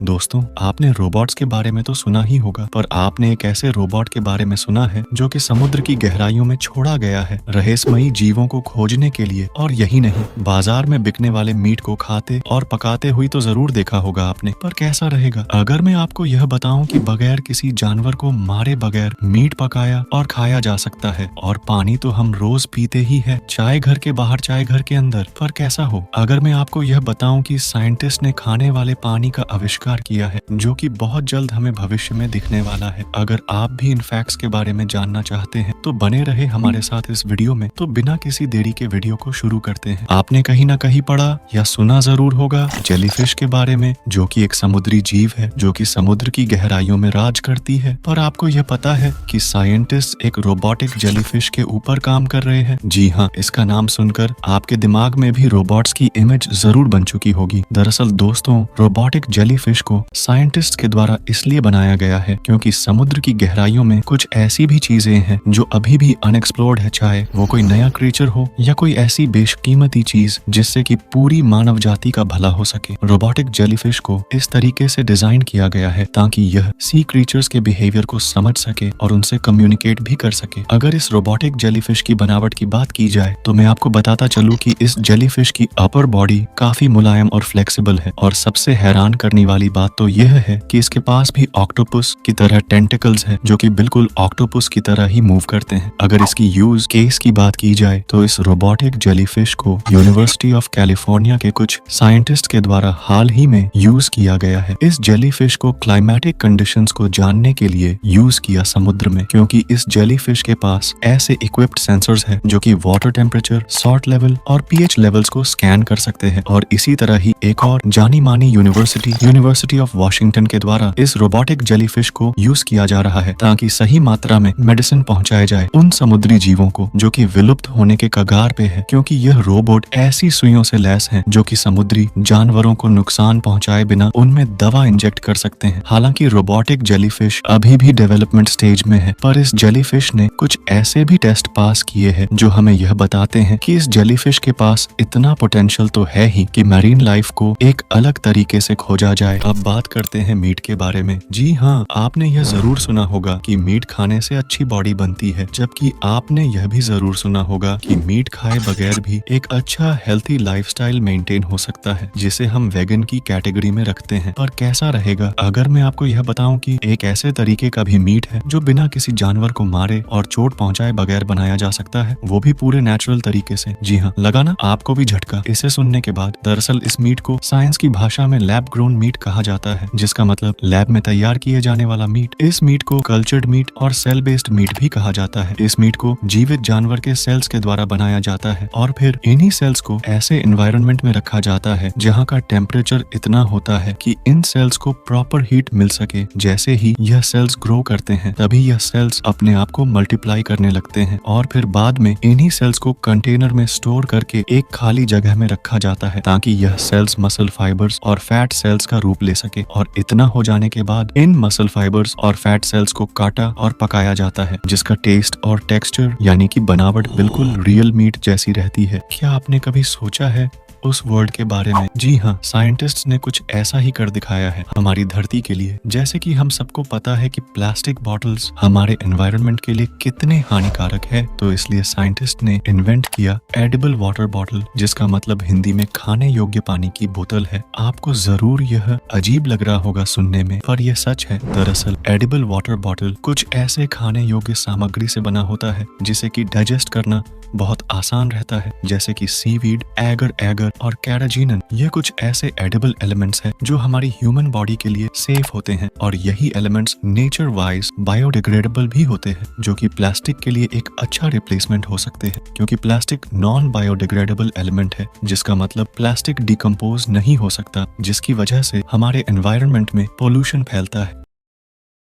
दोस्तों, आपने रोबोट्स के बारे में तो सुना ही होगा, पर आपने एक ऐसे रोबोट के बारे में सुना है जो कि समुद्र की गहराइयों में छोड़ा गया है रहस्यमयी जीवों को खोजने के लिए। और यही नहीं, बाजार में बिकने वाले मीट को खाते और पकाते हुए तो जरूर देखा होगा आपने। पर कैसा रहेगा अगर मैं आपको यह बताऊं कि बगैर किसी जानवर को मारे बगैर मीट पकाया और खाया जा सकता है। और पानी तो हम रोज पीते ही है, चाहे घर के बाहर चाहे घर के अंदर। पर कैसा हो अगर मैं आपको यह बताऊं कि साइंटिस्ट ने खाने वाले पानी का आविष्कार किया है, जो कि बहुत जल्द हमें भविष्य में दिखने वाला है। अगर आप भी इन फैक्ट्स के बारे में जानना चाहते हैं तो बने रहे हमारे साथ इस वीडियो में। तो बिना किसी देरी के वीडियो को शुरू करते हैं। आपने कहीं ना कहीं पढ़ा या सुना जरूर होगा जेलीफिश के बारे में, जो कि एक समुद्री जीव है जो कि समुद्र की गहराइयों में राज करती है। पर आपको यह पता है कि साइंटिस्ट एक रोबोटिक जेलीफिश के ऊपर काम कर रहे हैं? जी हाँ, इसका नाम सुनकर आपके दिमाग में भी रोबोट्स की इमेज जरूर बन चुकी होगी। दरअसल दोस्तों, रोबोटिक जेलीफिश को साइंटिस्ट के द्वारा इसलिए बनाया गया है क्योंकि समुद्र की गहराइयों में कुछ ऐसी भी चीजें हैं जो अभी भी अनएक्सप्लोर्ड है, चाहे वो कोई नया क्रीचर हो या कोई ऐसी बेशकीमती चीज जिससे कि पूरी मानव जाति का भला हो सके। रोबोटिक जेलीफिश को इस तरीके से डिजाइन किया गया है ताकि यह सी क्रीचर्स के बिहेवियर को समझ सके और उनसे कम्युनिकेट भी कर सके। अगर इस रोबोटिक जेलीफिश की बनावट की बात की जाए तो मैं आपको बताता चलूं कि इस जेलीफिश की अपर बॉडी काफी मुलायम और फ्लेक्सिबल है। और सबसे हैरान करने वाली बात तो यह है कि इसके पास भी ऑक्टोपस की तरह टेंटिकल्स है, जो कि बिल्कुल ऑक्टोपस की तरह ही मूव करते हैं। अगर इसकी यूज केस की बात की जाए तो इस रोबोटिक जेलीफिश को यूनिवर्सिटी ऑफ कैलिफोर्निया के कुछ साइंटिस्ट के द्वारा हाल ही में यूज किया गया है। इस जेलीफिश को क्लाइमेटिक कंडीशंस को जानने के लिए यूज किया समुद्र में, क्योंकि इस जेलीफिश के पास ऐसे इक्विप्ड सेंसर्स है जो कि वाटर टेम्परेचर, सॉल्ट लेवल और पीएच लेवल्स को स्कैन कर सकते हैं। और इसी तरह ही एक और जानी मानी यूनिवर्सिटी ऑफ वाशिंगटन के द्वारा इस रोबोटिक जेलीफिश को यूज किया जा रहा है ताकि सही मात्रा में मेडिसिन पहुंचाया जाए उन समुद्री जीवों को जो कि विलुप्त होने के कगार पे है, क्योंकि यह रोबोट ऐसी सुइयों से लैस है जो कि समुद्री जानवरों को नुकसान पहुंचाए बिना उनमें दवा इंजेक्ट कर सकते हैं। हालांकि रोबोटिक जेलीफिश अभी भी डेवलपमेंट स्टेज में है, पर इस जेलीफिश ने कुछ ऐसे भी टेस्ट पास किए हैं जो हमें यह बताते हैं कि इस जेलीफिश के पास इतना पोटेंशियल तो है ही कि मैरीन लाइफ को एक अलग तरीके से खोजा जाए। अब बात करते हैं मीट के बारे में। जी हाँ, आपने यह जरूर सुना होगा कि मीट खाने से अच्छी बॉडी बनती है, जबकि आपने यह भी जरूर सुना होगा कि मीट खाए बगैर भी एक अच्छा हेल्थी लाइफस्टाइल मेंटेन हो सकता है, जिसे हम वेगन की कैटेगरी में रखते हैं। पर कैसा रहेगा अगर मैं आपको यह बताऊं कि एक ऐसे तरीके का भी मीट है जो बिना किसी जानवर को मारे और चोट पहुंचाए बगैर बनाया जा सकता है, वो भी पूरे नेचुरल तरीके से। जी हाँ, लगा ना आपको भी झटका इसे सुनने के बाद। दरअसल इस मीट को साइंस की भाषा में लैब ग्रोन मीट कहा जाता है, जिसका मतलब लैब में तैयार किए जाने वाला मीट। इस मीट को कल्चर्ड मीट और सेल बेस्ड मीट भी कहा जाता है। इस मीट को जीवित जानवर के सेल्स के द्वारा बनाया जाता है और फिर इन्हीं सेल्स को ऐसे एनवायरनमेंट में रखा जाता है जहाँ का टेम्परेचर इतना होता है कि इन सेल्स को प्रॉपर हीट मिल सके। जैसे ही यह सेल्स ग्रो करते हैं तभी यह सेल्स अपने आप को मल्टीप्लाई करने लगते हैं और फिर बाद में इन्हीं सेल्स को कंटेनर में स्टोर करके एक खाली जगह में रखा जाता है ताकि यह सेल्स मसल फाइबर्स और फैट सेल्स का रूप ले सके। और इतना हो जाने के बाद इन मसल फाइबर्स और फैट सेल्स को काटा और पकाया जाता है, जिसका टेस्ट और टेक्सचर यानी कि बनावट बिल्कुल रियल मीट जैसी रहती है। क्या आपने कभी सोचा है उस वर्ल्ड के बारे में? जी हाँ, साइंटिस्ट्स ने कुछ ऐसा ही कर दिखाया है हमारी धरती के लिए। जैसे कि हम सबको पता है कि प्लास्टिक बॉटल्स हमारे एनवायरनमेंट के लिए कितने हानिकारक है, तो इसलिए साइंटिस्ट ने इन्वेंट किया एडिबल वाटर बॉटल, जिसका मतलब हिंदी में खाने योग्य पानी की बोतल है। आपको जरूर यह अजीब लग रहा होगा सुनने में, पर यह सच है। दरअसल एडिबल वाटर बॉटल कुछ ऐसे खाने योग्य सामग्री से बना होता है जिसे कि डाइजेस्ट करना बहुत आसान रहता है, जैसे कि सीवीड, एगर और कैराजीनन। ये कुछ ऐसे एडिबल एलिमेंट्स हैं जो हमारी ह्यूमन बॉडी के लिए सेफ होते हैं और यही एलिमेंट्स नेचर वाइज बायोडिग्रेडेबल भी होते हैं, जो कि प्लास्टिक के लिए एक अच्छा रिप्लेसमेंट हो सकते हैं, क्योंकि प्लास्टिक नॉन बायोडिग्रेडेबल एलिमेंट है, जिसका मतलब प्लास्टिक डिकम्पोज नहीं हो सकता, जिसकी वजह से हमारे एनवायरनमेंट में पोल्यूशन फैलता है।